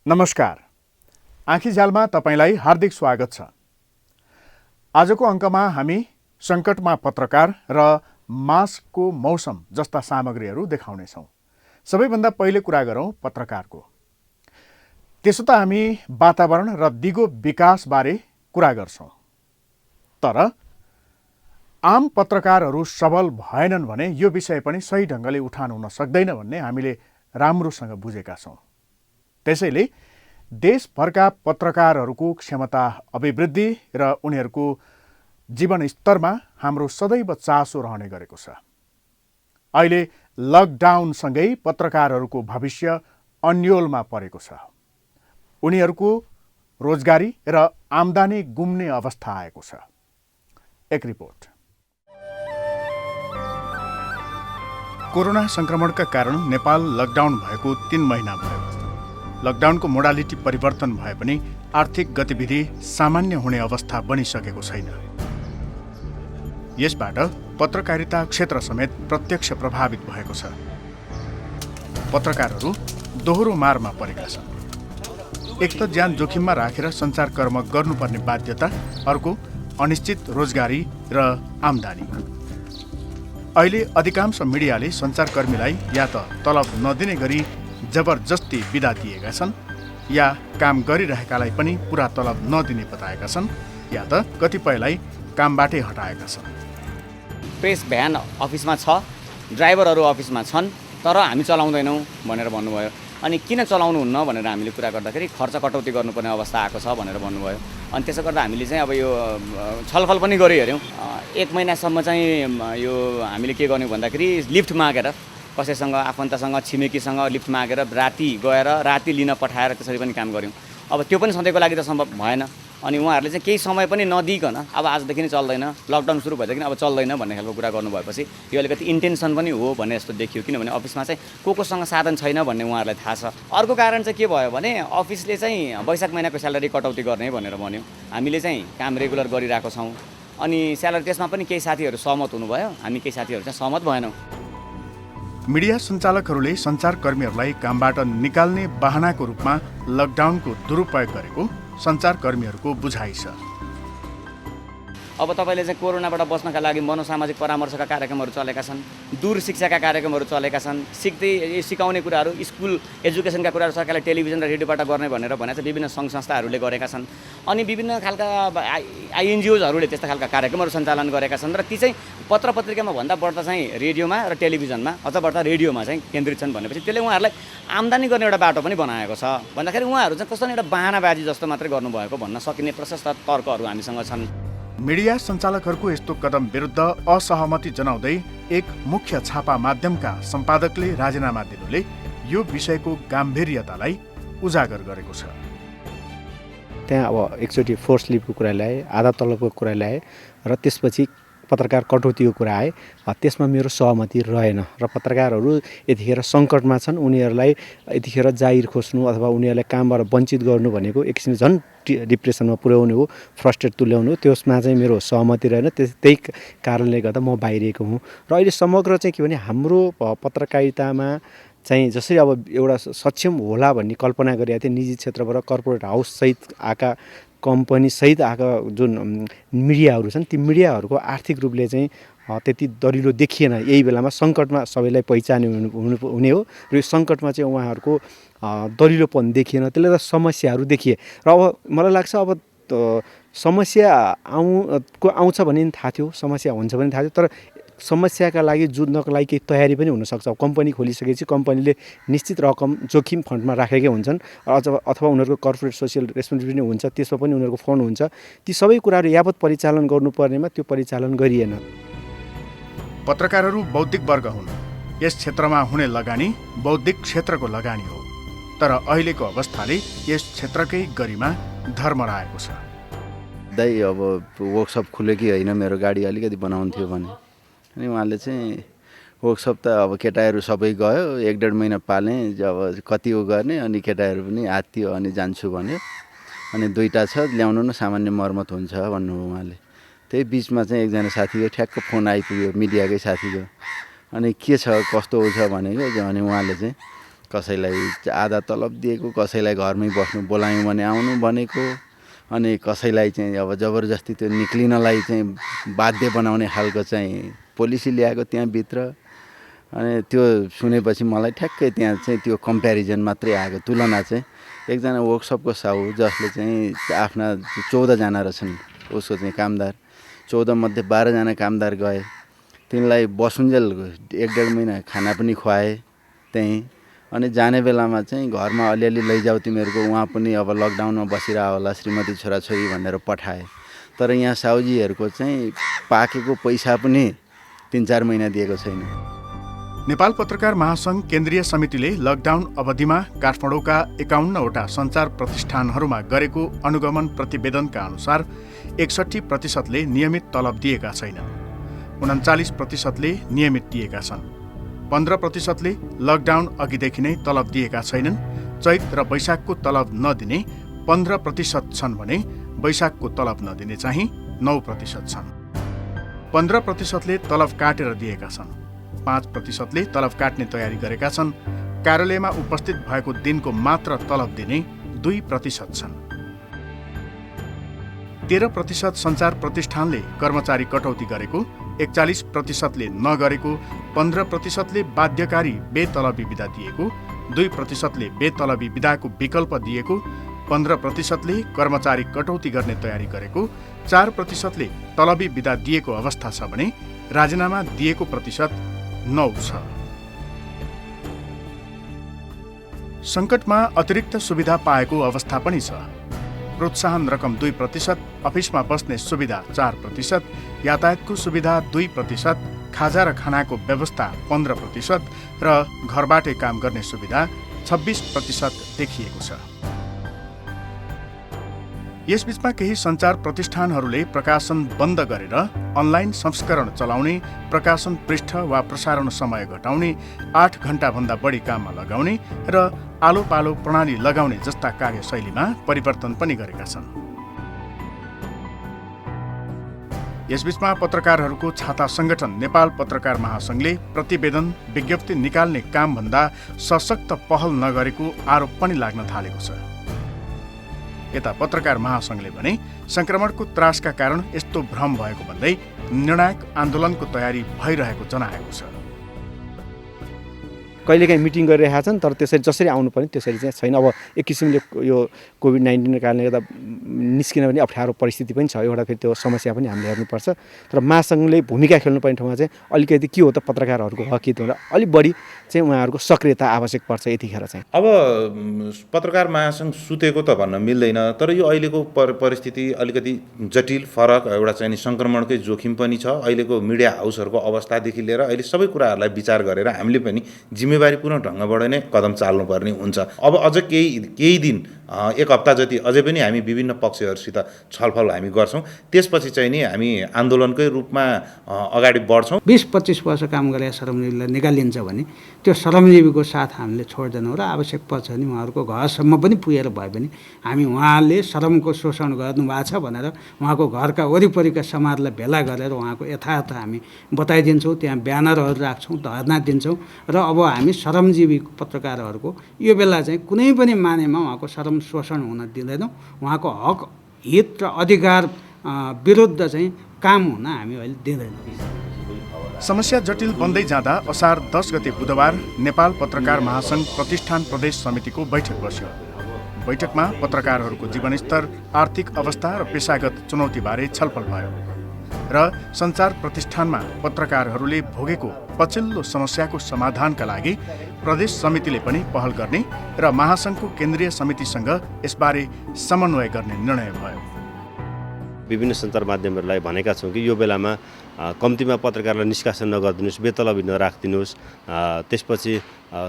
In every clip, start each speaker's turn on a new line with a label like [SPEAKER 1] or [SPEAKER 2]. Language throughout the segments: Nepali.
[SPEAKER 1] नमस्कार। आँखीझ्यालमा तपाईलाई हार्दिक स्वागत छ। आजको अङ्कमा हामी सङ्कटमा पत्रकार र मास्कको मौसम जस्ता सामग्रीहरू देखाउनेछौँ। सबैभन्दा पहिले कुरा गरौँ पत्रकारको। त्यसो त हामी वातावरण र दिगो विकासबारे कुरा गर्छौँ, तर आम पत्रकारहरू सबल भएनन् भने यो विषय पनि सही ढङ्गले उठान हुन सक्दैन भन्ने हामीले राम्रोसँग बुझेका छौँ। त्यसैले देशभरका पत्रकारहरूको क्षमता अभिवृद्धि र उनीहरूको जीवनस्तरमा हाम्रो सदैव चासो रहने गरेको छ। अहिले लकडाउनसँगै पत्रकारहरूको भविष्य अन्योलमा परेको छ। उनीहरूको रोजगारी र आम्दानी गुम्ने अवस्था आएको छ। एक रिपोर्ट। कोरोना सङ्क्रमणका कारण नेपाल लकडाउन भएको 3 महिना भयो। लकडाउनको मोडालिटी परिवर्तन भए पनि आर्थिक गतिविधि सामान्य हुने अवस्था बनिसकेको छैन। यसबाट पत्रकारिता क्षेत्र समेत प्रत्यक्ष प्रभावित भएको छ। पत्रकारहरू दोहोरो मारमा परेका छन्। एक त ज्यान जोखिममा राखेर सञ्चारकर्म गर्नुपर्ने बाध्यता, अर्को अनिश्चित रोजगारी र आम्दानी। अहिले अधिकांश मिडियाले सञ्चारकर्मीलाई या त तलब नदिने गरी जबरजस्ती बिदा दिएका छन्, या काम गरिरहेकालाई पनि पुरा तलब नदिने बताएका छन्, या त कतिपयलाई कामबाटै हटाएका छन्।
[SPEAKER 2] प्रेस भ्यान अफिसमा छ, ड्राइभरहरू अफिसमा छन्, तर हामी चलाउँदैनौँ भनेर भन्नुभयो। अनि किन चलाउनुहुन्न भनेर हामीले कुरा गर्दाखेरि खर्च कटौती गर्नुपर्ने अवस्था आएको छ भनेर भन्नुभयो। अनि त्यसो गर्दा हामीले चाहिँ अब यो छलफल पनि गरिहेऱ्यौँ। 1 महिनासम्म चाहिँ यो हामीले के गर्यौँ भन्दाखेरि लिफ्ट मागेर कसैसँग, आफन्तसँग, छिमेकीसँग लिफ्ट मागेर राति गएर राति लिन पठाएर त्यसरी पनि काम गऱ्यौँ। अब त्यो पनि सधैँको लागि त सम्भव भएन। अनि उहाँहरूले चाहिँ केही समय पनि नदिइकन अब आजदेखि नै चल्दैन, लकडाउन सुरु भएदेखि अब चल्दैन भन्ने खालको कुरा गर्नुभएपछि यो अलिकति इन्टेन्सन पनि हो भन्ने जस्तो देखियो। किनभने अफिसमा चाहिँ कोसँग साधन छैन भन्ने उहाँहरूलाई थाहा छ। अर्को कारण चाहिँ के भयो भने अफिसले चाहिँ वैशाख महिनाको स्यालेरी कटौती गर्ने भनेर भन्यो। हामीले चाहिँ काम रेगुलर गरिरहेको छौँ। अनि स्यालेरी त्यसमा पनि केही साथीहरू सहमत हुनुभयो, हामी केही साथीहरू चाहिँ सहमत भएनौँ।
[SPEAKER 1] मिडिया सञ्चालकहरूले सञ्चारकर्मीहरूलाई कामबाट निकाल्ने बहानाको रूपमा लकडाउनको दुरुपयोग गरेको सञ्चारकर्मीहरूको बुझाइ छ।
[SPEAKER 2] अब तपाईँले चाहिँ कोरोनाबाट बच्नका लागि मनोसामाजिक परामर्शका कार्यक्रमहरू चलेका छन्, दूर शिक्षाका कार्यक्रमहरू चलेका छन्, सिकाउने कुराहरू, स्कुल एजुकेसनका कुराहरू सरकारले टेलिभिजन र रेडियोबाट गर्ने भनेर भनेको छ। विभिन्न सङ्घ संस्थाहरूले गरेका छन्। अनि विभिन्न खालका एनजिओजहरूले त्यस्ता खालका कार्यक्रमहरू सञ्चालन गरेका छन् र ती चाहिँ पत्र पत्रिकामा भन्दा बढ्दा चाहिँ रेडियोमा र टेलिभिजनमा अझ बढ्दा रेडियोमा चाहिँ केन्द्रित छन् भनेपछि त्यसले उहाँहरूलाई आम्दानी गर्ने एउटा बाटो पनि बनाएको छ भन्दाखेरि उहाँहरू चाहिँ कस्तो एउटा बहानाबाजी जस्तो मात्रै गर्नुभएको भन्न सकिने प्रशस्त तर्कहरू हामीसँग छन्।
[SPEAKER 1] मिडिया सञ्चालकहरूको यस्तो कदम विरुद्ध असहमति जनाउँदै एक मुख्य छापा माध्यमका सम्पादकले राजीनामा दिनुले यो विषयको गाम्भीर्यतालाई उजागर गरेको छ।
[SPEAKER 3] त्यहाँ अब एकचोटि फोर्स लिभको कुरा ल्याए, आधा तलबको कुरा ल्याए र त्यसपछि पत्रकार कटौतीको कुरा आए। त्यसमा मेरो सहमति रहेन र पत्रकारहरू यतिखेर सङ्कटमा छन्। उनीहरूलाई यतिखेर जाहिर खोज्नु अथवा उनीहरूलाई कामबाट वञ्चित गर्नु भनेको एक किसिमले झन् डिप्रेसनमा पुर्याउने हो, फ्रस्ट्रेट तुल्याउनु हो। त्यसमा चाहिँ मेरो सहमति रहेन। त्यही कारणले गर्दा म बाहिरिएको हुँ। र अहिले समग्र चाहिँ के भने हाम्रो पत्रकारितामा चाहिँ जसरी अब एउटा सक्षम होला भन्ने कल्पना गरिएको थियो, निजी क्षेत्रबाट कर्पोरेट हाउससहित आएका, कम्पनीसहित आएका जुन मिडियाहरू छन्, ती मिडियाहरूको आर्थिक रूपले चाहिँ त्यति दरिलो देखिएन। यही बेलामा सङ्कटमा सबैलाई पहिचाने हुने हो र यो सङ्कटमा चाहिँ उहाँहरूको दरिलोपन देखिएन। त्यसले गर्दा समस्याहरू देखिए र अब मलाई लाग्छ अब समस्या आउँछ भन्ने थाहा थियो, समस्या हुन्छ भन्ने थाहा थियो, तर समस्याका लागि जुझ्नको लागि केही तयारी पनि हुनसक्छ। कम्पनी खोलिसकेपछि कम्पनीले निश्चित रकम जोखिम फन्डमा राखेकै हुन्छन् अथवा उनीहरूको कर्पोरेट सोसियल रेस्पोन्सिबिलिटी हुन्छ, त्यसमा पनि उनीहरूको फन्ड हुन्छ। ती सबै कुराहरू यावत परिचालन गर्नुपर्नेमा त्यो परिचालन गरिएन।
[SPEAKER 1] पत्रकारहरू बौद्धिक वर्ग हुन्। यस क्षेत्रमा हुने लगानी बौद्धिक क्षेत्रको लगानी हो। तर अहिलेको अवस्थाले यस क्षेत्रकै गरिमा धर्मराएको छ।
[SPEAKER 4] दाइ अब वर्कसप खुल्यो कि होइन, मेरो गाडी अलिकति बनाउनु थियो भने, अनि उहाँले चाहिँ वर्कसप त अब केटाहरू सबै गयो, 1-1.5 महिना पालेँ, अब कति हो गर्ने, अनि केटाहरू पनि आत्तियो, अनि जान्छु भन्यो। अनि 2टा छ, ल्याउनु न, सामान्य मर्मत हुन्छ भन्नुभयो उहाँले। त्यही बिचमा चाहिँ एकजना साथीको ठ्याक्क फोन आइपुग्यो, मिडियाकै साथीको। अनि के छ कस्तो छ भनेको, अनि उहाँले चाहिँ कसैलाई आधा तलब दिएको, कसैलाई घरमै बस्नु बोलायौँ भने आउनु भनेको, अनि कसैलाई चाहिँ अब जबरजस्ती त्यो निक्लिनलाई चाहिँ बाध्य बनाउने खालको चाहिँ पोलिसी ल्याएको त्यहाँभित्र। अनि त्यो सुनेपछि मलाई ठ्याक्कै त्यहाँ चाहिँ त्यो कम्पेरिजन मात्रै आएको, तुलना चाहिँ। एकजना वर्कसपको साहु जसले चाहिँ आफ्ना 14 जना रहेछन् उसको चाहिँ कामदार, 14 मध्ये 12 जना कामदार गए, तिनलाई बसुन्जेल 1-1.5 महिना खाना पनि खुवाए त्यहीँ। अनि जाने बेलामा चाहिँ घरमा अलिअलि लैजाऊ तिमीहरूको, उहाँ पनि अब लकडाउनमा बसिरह होला श्रीमती छोराछोरी भनेर पठाए। तर यहाँ साहुजीहरूको चाहिँ पाकेको पैसा पनि 3-4 महिना दिएको छैन।
[SPEAKER 1] नेपाल पत्रकार महासङ्घ केन्द्रीय समितिले लकडाउन अवधिमा काठमाडौँका 51वटा सञ्चार प्रतिष्ठानहरूमा गरेको अनुगमन प्रतिवेदनका अनुसार 61%ले नियमित तलब दिएका छैनन्, 39%ले नियमित दिएका छन्, 15%ले लकडाउन अघिदेखि नै तलब दिएका छैनन्, चैत र वैशाखको तलब नदिने 15% छन् भने वैशाखको तलब नदिने चाहिँ 9% छन्। 15%ले तलब काटेर दिएका छन्, 5%ले तलब काट्ने तयारी गरेका छन्, कार्यालयमा उपस्थित भएको दिनको मात्र तलब दिने 2% छन्। 13% सञ्चार प्रतिष्ठानले कर्मचारी कटौती गरेको, 41%ले नगरेको, 15%ले बाध्यकारी बेतलबी बिदा दिएको, 2%ले बेतलबी बिदाको विकल्प दिएको, 15%ले कर्मचारी कटौती गर्ने तयारी गरेको, 4%ले तलबी बिदा दिएको अवस्था छ भने राजीनामा दिएको प्रतिशत 9 छ। सङ्कटमा अतिरिक्त सुविधा पाएको अवस्था पनि छ। प्रोत्साहन रकम 2%, अफिसमा बस्ने सुविधा 4%, यातायातको सुविधा 2%, खाजा र खानाको व्यवस्था 15% र घरबाटै काम गर्ने सुविधा 26% देखिएको छ। यसबीचमा केही सञ्चार प्रतिष्ठानहरूले प्रकाशन बन्द गरेर अनलाइन संस्करण चलाउने, प्रकाशन पृष्ठ वा प्रसारण समय घटाउने, 8 घण्टाभन्दा बढी काममा लगाउने र आलो पालो प्रणाली लगाउने जस्ता कार्यशैलीमा परिवर्तन पनि गरेका छन्। यसबीचमा पत्रकारहरूको छाता सङ्गठन नेपाल पत्रकार महासङ्घले प्रतिवेदन विज्ञप्ति निकाल्ने कामभन्दा सशक्त पहल नगरेको आरोप पनि लाग्न थालेको छ। यता पत्रकार महासङ्घले भने संक्रमणको त्रासका कारण यस्तो भ्रम भएको भन्दै निर्णायक आन्दोलनको तयारी भइरहेको जनाएको छ।
[SPEAKER 3] कहिलेकाहीँ मिटिङ गरिरहेका छन्, तर त्यसरी जसरी आउनु पर्ने त्यसरी चाहिँ छैन। अब एक किसिमले यो कोभिड-19 कारणले गर्दा निस्किन पनि अप्ठ्यारो परिस्थिति पनि छ, एउटा फेरि त्यो समस्या पनि हामीले हेर्नुपर्छ। तर महासङ्घले भूमिका खेल्नुपर्ने ठाउँमा चाहिँ अलिकति के हो त परिवारहरूको हक हित हुँदा अलिक बढी चाहिँ उहाँहरूको सक्रियता आवश्यक पर्छ यतिखेर चाहिँ।
[SPEAKER 5] अब पत्रकार महासङ्घ सुतेको त भन्न मिल्दैन, तर यो अहिलेको परिस्थिति अलिकति जटिल फरक एउटा चाहिँ नि सङ्क्रमणकै जोखिम पनि छ। अहिलेको मिडिया हाउसहरूको अवस्थादेखि लिएर अहिले सबै कुराहरूलाई विचार गरेर हामीले पनि जिम्मेवारीपूर्ण ढङ्गबाट नै कदम चाल्नुपर्ने हुन्छ। अब अझ केही दिन, एक हप्ता जति अझै पनि हामी विभिन्न पक्षहरूसित छलफल हामी गर्छौँ। त्यसपछि चाहिँ नि हामी आन्दोलनकै रूपमा अगाडि बढ्छौँ।
[SPEAKER 6] 20-25 वर्ष काम गरेका श्रमजीवीलाई निकालिन्छ भने त्यो श्रमजीवीको साथ हामीले छोड्दैनौँ र आवश्यक पर्छ भने उहाँहरूको घरसम्म पनि पुगेर भए पनि हामी उहाँले श्रमको शोषण गर्नुभएको छ भनेर उहाँको घरका वरिपरिका समाजलाई भेला गरेर उहाँको यथार्थ हामी बताइदिन्छौँ, त्यहाँ ब्यानरहरू राख्छौँ, धरना दिन्छौँ र अब हामी श्रमजीवी पत्रकारहरूको यो बेला चाहिँ कुनै पनि मानेमा उहाँको श्रम शोषण हुन दिँदैनौँ। उहाँको हक हित र अधिकार विरुद्ध चाहिँ काम हुन हामी अहिले दिँदैनौँ।
[SPEAKER 1] समस्या जटिल बन्दै जाँदा असार 10 गते बुधबार नेपाल पत्रकार महासङ्घ प्रतिष्ठान प्रदेश समितिको बैठक बस्यो। बैठकमा पत्रकारहरूको जीवनस्तर, आर्थिक अवस्था र पेशागत चुनौतीबारे छलफल भयो र सञ्चार प्रतिष्ठानमा पत्रकारहरूले भोगेको पछिल्लो समस्याको समाधानका लागि प्रदेश समितिले पनि पहल गर्ने र महासङ्घको केन्द्रीय समितिसँग यसबारे समन्वय गर्ने निर्णय भयो।
[SPEAKER 7] विभिन्न सञ्चार माध्यमहरूलाई भनेका छौँ कि यो बेलामा कम्तीमा पत्रकारलाई निष्कासन नगरिदिनुहोस्, बेतलबी नराखिदिनुहोस्, त्यसपछि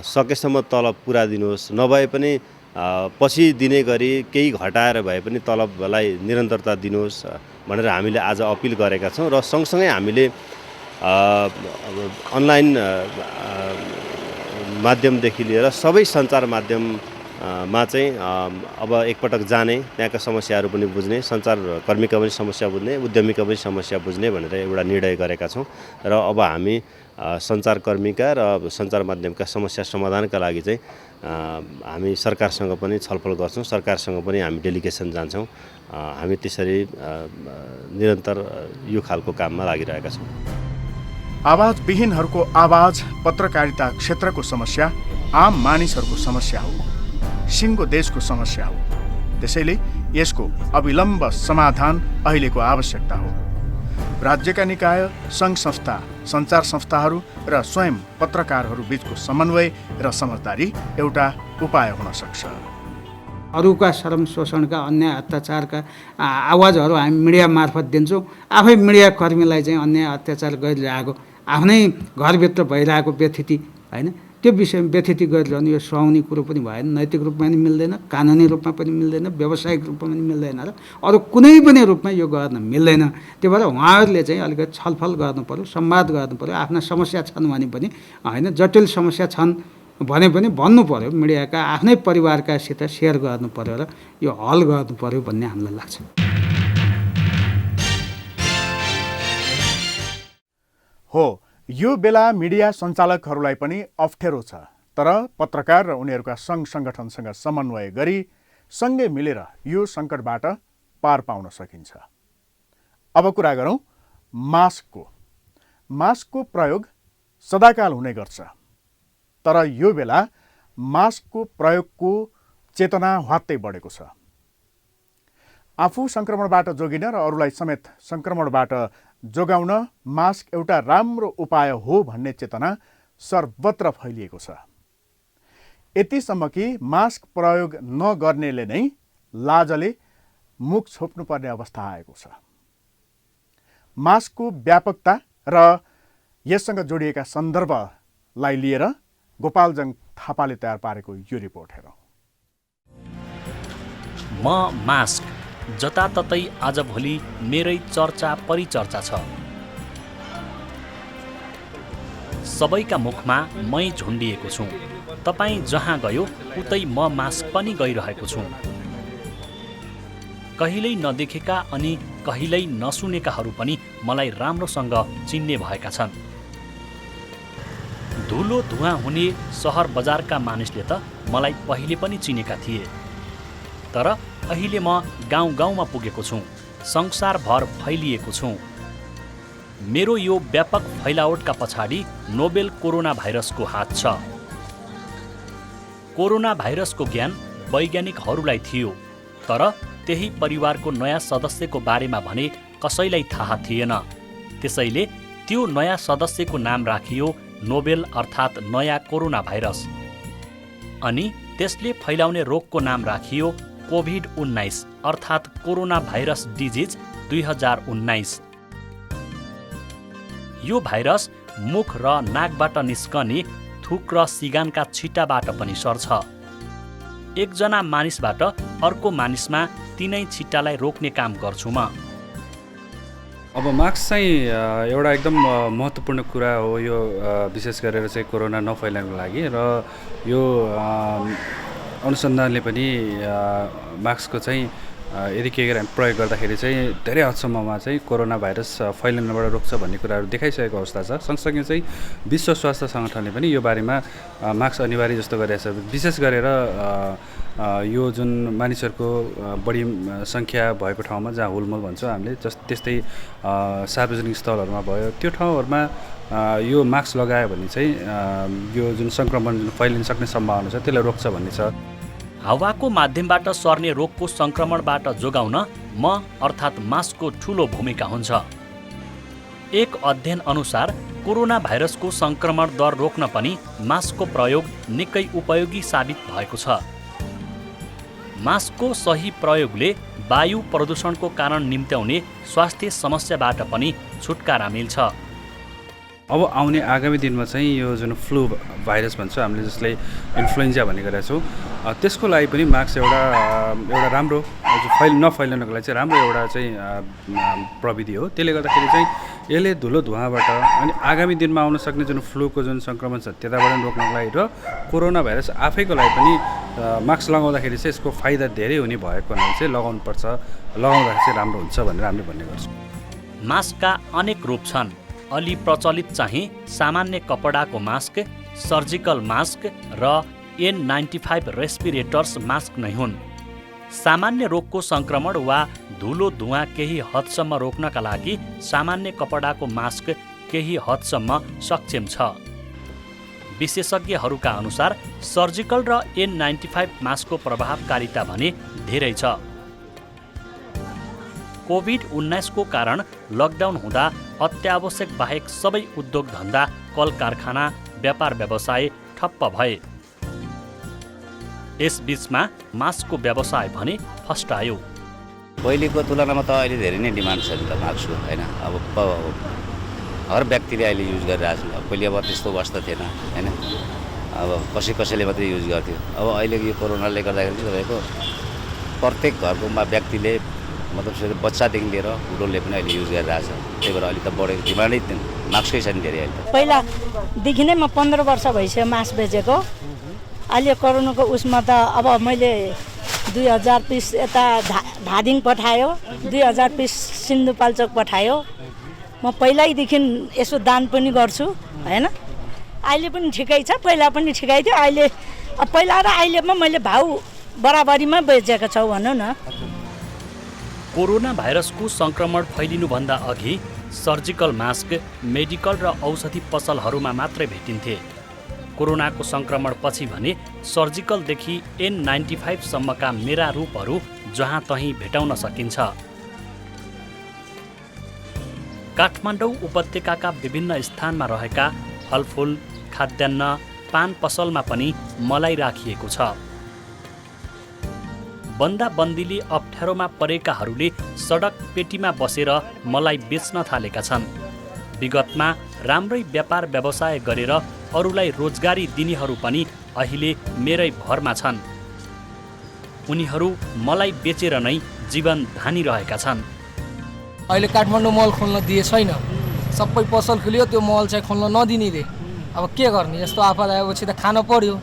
[SPEAKER 7] सकेसम्म तलब पुरा दिनुहोस्, नभए पनि पछि दिने गरी केही घटाएर भए पनि तलबलाई निरन्तरता दिनुहोस् भनेर हामीले आज अपिल गरेका छौँ। र सँगसँगै हामीले अनलाइन माध्यमदेखि लिएर सबै सञ्चार माध्यममा चाहिँ अब एकपटक जाने, त्यहाँका समस्याहरू पनि बुझ्ने, सञ्चारकर्मीका पनि समस्या बुझ्ने, उद्यमीका पनि समस्या बुझ्ने भनेर एउटा निर्णय गरेका छौँ। र अब हामी सञ्चारकर्मीका र सञ्चार माध्यमका समस्या समाधानका लागि चाहिँ हामी सरकारसँग पनि छलफल गर्छौँ, सरकारसँग पनि हामी डेलिगेसन जान्छौँ। हामी त्यसरी निरन्तर यो खालको काममा लागिरहेका छौँ।
[SPEAKER 1] आवाजविहीनहरूको आवाज पत्रकारिता क्षेत्रको समस्या आम मानिसहरूको समस्या हो, सिङ्गो देशको समस्या हो। त्यसैले यसको अविलम्ब समाधान अहिलेको आवश्यकता हो। राज्यका निकाय, सङ्घ संस्था, सञ्चार संस्थाहरू र स्वयं पत्रकारहरू बीचको समन्वय र समझदारी एउटा उपाय हुन सक्छ।
[SPEAKER 6] अरूका श्रम शोषणका अन्याय अत्याचारका आवाजहरू हामी मिडिया मार्फत दिन्छौँ। आफै मिडिया कर्मीलाई चाहिँ अन्याय अत्याचार गरिरहेको आफ्नै घरभित्र भइरहेको व्यथिति होइन, त्यो विषयमा व्यथिति गरिरहनु यो सुहाउने कुरो पनि भएन। नैतिक रूपमा पनि मिल्दैन, कानुनी रूपमा पनि मिल्दैन, व्यावसायिक रूपमा पनि मिल्दैन र अरू कुनै पनि रूपमा यो गर्न मिल्दैन। त्यही भएर उहाँहरूले चाहिँ अलिकति छलफल गर्नु पऱ्यो, संवाद गर्नु पऱ्यो। आफ्ना समस्या छन् भने पनि होइन, जटिल समस्या छन् भने पनि भन्नु पऱ्यो, मिडियाका आफ्नै परिवारकासित सेयर गर्नु पऱ्यो र यो हल गर्नु पऱ्यो भन्ने हामीलाई लाग्छ।
[SPEAKER 1] हो, यो बेला मिडिया सञ्चालकहरूलाई पनि अप्ठ्यारो छ, तर पत्रकार र उनीहरूका सङ्घ सङ्गठनसँग समन्वय गरी सँगै मिलेर यो सङ्कटबाट पार पाउन सकिन्छ। अब कुरा गरौँ मास्कको। मास्कको प्रयोग सदाकाल हुने गर्छ, तर यो बेला मास्कको प्रयोगको चेतना ह्वात्तै बढेको छ। आफू सङ्क्रमणबाट जोगिन र अरूलाई समेत सङ्क्रमणबाट जोगाउन मास्क एउटा राम्रो उपाय हो भन्ने चेतना सर्वत्र फैलिएको छ। यतिसम्म कि मास्क प्रयोग नगर्नेले नै लाजले मुख छोप्नुपर्ने अवस्था आएको छ। मास्कको व्यापकता र यससँग जोडिएका सन्दर्भलाई लिएर गोपालजङ थापाले तयार पारेको यो रिपोर्ट हेरौँ।
[SPEAKER 8] म मास्क जताततै आजभोलि मेरै चर्चा परिचर्चा छ। सबैका मुखमा मै झुन्डिएको छु। तपाईँ जहाँ गयो उतै म मास्क पनि गइरहेको छु। कहिल्यै नदेखेका अनि कहिल्यै नसुनेकाहरू पनि मलाई राम्रोसँग चिन्ने भएका छन्। धुलो धुवाँ हुने सहर बजारका मानिसले त मलाई पहिले पनि चिनेका थिए, तर अहिले म गाउँ गाउँमा पुगेको छु, संसारभर फैलिएको छु। मेरो यो व्यापक फैलावटका पछाडि नोबेल कोरोना भाइरसको हात छ। कोरोना भाइरसको ज्ञान वैज्ञानिकहरूलाई थियो, तर त्यही परिवारको नयाँ सदस्यको बारेमा भने कसैलाई थाहा थिएन। त्यसैले त्यो नयाँ सदस्यको नाम राखियो नोबेल अर्थात् नयाँ कोरोना भाइरस। अनि त्यसले फैलाउने रोगको नाम राखियो कोभिड-19 अर्थात् कोरोना भाइरस डिजिज 2019। यो भाइरस मुख र नाकबाट निस्कने थुक र सिगानका छिटाबाट पनि सर्छ। एकजना मानिसबाट अर्को मानिसमा तिनै छिट्टालाई रोक्ने काम गर्छु म।
[SPEAKER 9] अब मास्क चाहिँ एउटा एकदम महत्त्वपूर्ण कुरा हो यो, विशेष गरेर चाहिँ कोरोना नफैलाउनको लागि। र यो अनुसन्धानले पनि मास्कको चाहिँ यदि के गरे प्रयोग गर्दाखेरि चाहिँ धेरै हदसम्ममा चाहिँ कोरोना भाइरस फैलिनबाट रोक्छ भन्ने कुराहरू देखाइसकेको अवस्था छ। सँगसँगै चाहिँ विश्व स्वास्थ्य सङ्गठनले पनि यो बारेमा मास्क अनिवार्य जस्तो गरेको छ। विशेष गरेर यो जुन मानिसहरूको बढी सङ्ख्या भएको ठाउँमा जहाँ हुलमुल भन्छौँ हामीले, त्यस्तै सार्वजनिक स्थलहरूमा भयो, त्यो ठाउँहरूमा यो मास्क लगायो भने चाहिँ यो जुन सङ्क्रमण जुन फैलिन सक्ने सम्भावना छ त्यसलाई रोक्छ भन्ने छ।
[SPEAKER 8] हावाको माध्यमबाट सर्ने रोगको सङ्क्रमणबाट जोगाउन म अर्थात् मास्कको ठुलो भूमिका हुन्छ। एक अध्ययन अनुसार कोरोना भाइरसको सङ्क्रमण दर रोक्न पनि मास्कको प्रयोग निकै उपयोगी साबित भएको छ। मास्कको सही प्रयोगले वायु प्रदूषणको कारण निम्त्याउने स्वास्थ्य समस्याबाट पनि छुटकारा मिल्छ।
[SPEAKER 9] अब आउने आगामी दिनमा चाहिँ यो जुन फ्लू भाइरस भन्छौँ हामीले, जसलाई इन्फ्लुएन्जा भन्ने गरेका छौँ, त्यसको लागि पनि मास्क एउटा राम्रो नफैलाउनको लागि चाहिँ राम्रो एउटा चाहिँ प्रविधि हो। त्यसले गर्दाखेरि चाहिँ यसले धुलो धुवाँबाट अनि आगामी दिनमा आउन सक्ने जुन फ्लूको जुन सङ्क्रमण छ त्यताबाट रोक्नको लागि र कोरोना भाइरस आफैको लागि पनि मास्क लगाउँदाखेरि चाहिँ यसको फाइदा धेरै हुने भएको हुनाले चाहिँ लगाउनुपर्छ, लगाउँदाखेरि चाहिँ राम्रो हुन्छ भनेर हामीले भन्ने गर्छौँ।
[SPEAKER 8] मास्कका अनेक रूप छन्। अलि प्रचलित चाहिँ सामान्य कपडाको मास्क, सर्जिकल मास्क र N95 रेस्पिरेटर्स मास्क नै हुन्। सामान्य रोगको सङ्क्रमण वा धुलो धुवाँ केही हदसम्म रोक्नका लागि सामान्य कपडाको मास्क केही हदसम्म सक्षम छ। विशेषज्ञहरूका अनुसार सर्जिकल र N95 मास्कको प्रभावकारिता भने धेरै छ। कोभिड-19 को कारण लकडाउन हुँदा अत्यावश्यक बाहेक सबै उद्योग धन्दा, कल कारखाना, व्यापार व्यवसाय ठप्प भए। यसबीचमा मास्कको व्यवसाय भने फस्टायो।
[SPEAKER 10] पहिलेको तुलनामा त अहिले धेरै नै डिमान्ड छ नि त मास्कको, होइन? अब हर व्यक्तिले अहिले युज गरिरहेको छ। पहिले अब त्यस्तो अवस्था थिएन, होइन? अब कसैले मात्रै युज गर्थ्यो। अब अहिले यो कोरोनाले गर्दाखेरि तपाईँको प्रत्येक घरको व्यक्तिले, मतलब बच्चादेखि लिएर बुढोले पनि अहिले युज गरिरहेछ। त्यही भएर अहिले त बढेको डिमान्डै मास्कै छ नि धेरै अहिले।
[SPEAKER 11] पहिलादेखि नै म 15 वर्ष भइसक्यो मास्क बेचेको। अहिले कोरोनाको उसमा त अब मैले 2000 पिस यता धादिङ पठायो, 2000 पिस सिन्धुपाल्चोक पठायो। म पहिल्यैदेखि यसो दान पनि गर्छु, होइन? अहिले पनि ठिकै छ, पहिला पनि ठिकै थियो। अहिले पहिला र अहिलेमा मैले भाउ बराबरीमा बेचेको छौ भनौँ न।
[SPEAKER 8] कोरोना भाइरसको सङ्क्रमण फैलिनुभन्दा अघि सर्जिकल मास्क मेडिकल र औषधि पसलहरूमा मात्रै भेटिन्थे। कोरोनाको सङ्क्रमणपछि भने सर्जिकलदेखि N95 सम्मका मेरा रूपहरू जहाँ तहीँ भेटाउन सकिन्छ। काठमाडौँ उपत्यकाका विभिन्न स्थानमा रहेका फलफुल, खाद्यान्न, पान पसलमा पनि मलाई राखिएको छ। बन्दाबन्दीले अप्ठ्यारोमा परेकाहरूले सडक पेटीमा बसेर मलाई बेच्न थालेका छन्। विगतमा राम्रै व्यापार व्यवसाय गरेर अरूलाई रोजगारी दिनेहरू पनि अहिले मेरै भरमा छन्। उनीहरू मलाई बेचेर नै जीवन धानिरहेका छन्।
[SPEAKER 12] अहिले काठमाडौँ मल खोल्न दिए छैन, सबै पसल खुल्यो, त्यो मल चाहिँ खोल्न नदिने रे। अब के गर्ने? यस्तो आफत आएपछि त खान पर्यो।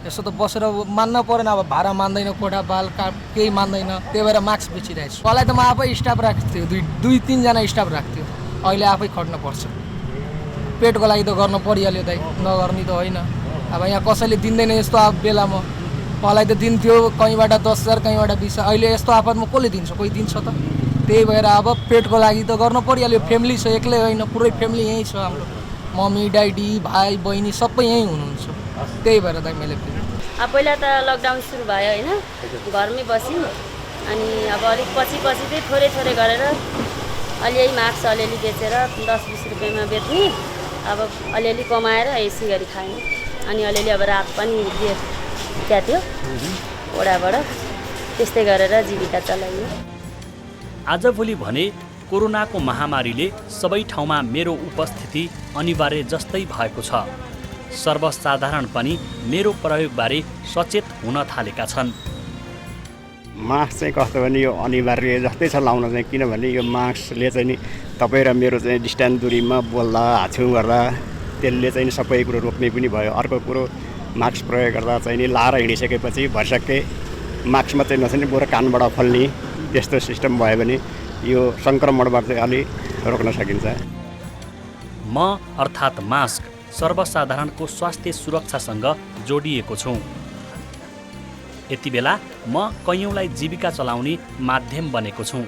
[SPEAKER 12] यसो त बसेर मान्न परेन। अब भाडा मान्दैन, कोठा बाल केही मान्दैन। त्यही भएर मास्क बेचिरहेको छु। पहिला त म आफै स्टाफ राख्थ्यो, 2-3 जना स्टाफ राख्थ्यो। अहिले आफै खट्न पर्छ। पेटको लागि त गर्न परिहाल्यो दाइ, नगर्ने त होइन। अब यहाँ कसैले दिँदैन यस्तो अब बेलामा। मलाई त दिन्थ्यो कहीँबाट 10,000, कहीँबाट 20,000। अहिले यस्तो आफतमा कसले दिन्छ? कोही दिन्छ त? त्यही भएर अब पेटको लागि त गर्न परिहाल्यो। फ्यामिली छ, एक्लै होइन, पुरै फ्यामिली यहीँ छ हाम्रो। मम्मी ड्याडी भाइ बहिनी सबै यहीँ हुनुहुन्छ। त्यही भएर त मैले
[SPEAKER 13] पहिला त लकडाउन सुरु भयो, होइन? घरमै बस्यौँ। अनि अब अलिक पछि चाहिँ थोरै गरेर अलिअलि मास्क अलिअलि बेचेर 10-20 रुपियाँमा बेच्ने। अब अलिअलि कमाएर यसै गरी खायौँ। अनि अलिअलि अब रात पनि क्या थियो ओडाबाट, त्यस्तै गरेर जीविका चलाइयो।
[SPEAKER 8] आजभोलि भने कोरोनाको महामारीले सबै ठाउँमा मेरो उपस्थिति अनिवार्य जस्तै भएको छ। सर्वसाधारण पनि मेरो प्रयोगबारे सचेत हुन थालेका छन्।
[SPEAKER 3] मास्क चाहिँ कस्तो भने यो अनिवार्य जस्तै छ लाउन चाहिँ, किनभने यो मास्कले चाहिँ नि तपाईँ र मेरो चाहिँ डिस्टेन्स दुरीमा बोल्दा हाछ्यौँ गर्दा त्यसले चाहिँ सबै कुरो रोक्ने पनि भयो। अर्को कुरो मास्क प्रयोग गर्दा चाहिँ नि लाएर हिँडिसकेपछि भरसक्कै मास्कमा चाहिँ नछन् बरु कानबाट फल्ने त्यस्तो सिस्टम भयो भने यो सङ्क्रमणबाट चाहिँ अलि रोक्न सकिन्छ।
[SPEAKER 8] म अर्थात् मास्क सर्वसाधारणको स्वास्थ्य सुरक्षासँग जोडिएको छु। यति बेला म कैयौँलाई जीविका चलाउने माध्यम बनेको छु।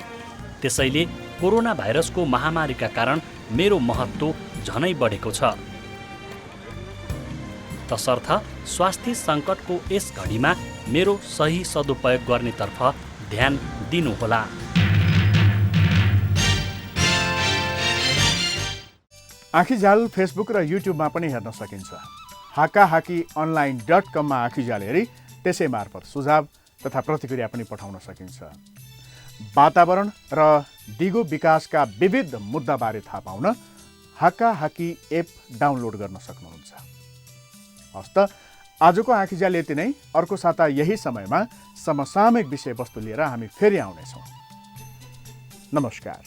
[SPEAKER 8] त्यसैले कोरोना भाइरसको महामारीका कारण मेरो महत्त्व झनै बढेको छ। तसर्थ स्वास्थ्य सङ्कटको यस घडीमा मेरो सही सदुपयोग गर्नेतर्फ ध्यान दिनुहोला।
[SPEAKER 1] आँखीझ्याल फेसबुक र युट्युबमा पनि हेर्न सकिन्छ। हाकाहाकीonline.com मा आँखीझ्याल हेरी त्यसै मार्फत सुझाव तथा प्रतिक्रिया पनि पठाउन सकिन्छ। वातावरण र दिगो विकासका विविध मुद्दाबारे थाहा पाउन हाकाहाकी एप डाउनलोड गर्न सक्नुहुन्छ। हस्त आजको आँखीझ्याल यति नै। अर्को साता यही समयमा समसामयिक विषयवस्तु लिएर हामी फेरि आउनेछौँ। नमस्कार।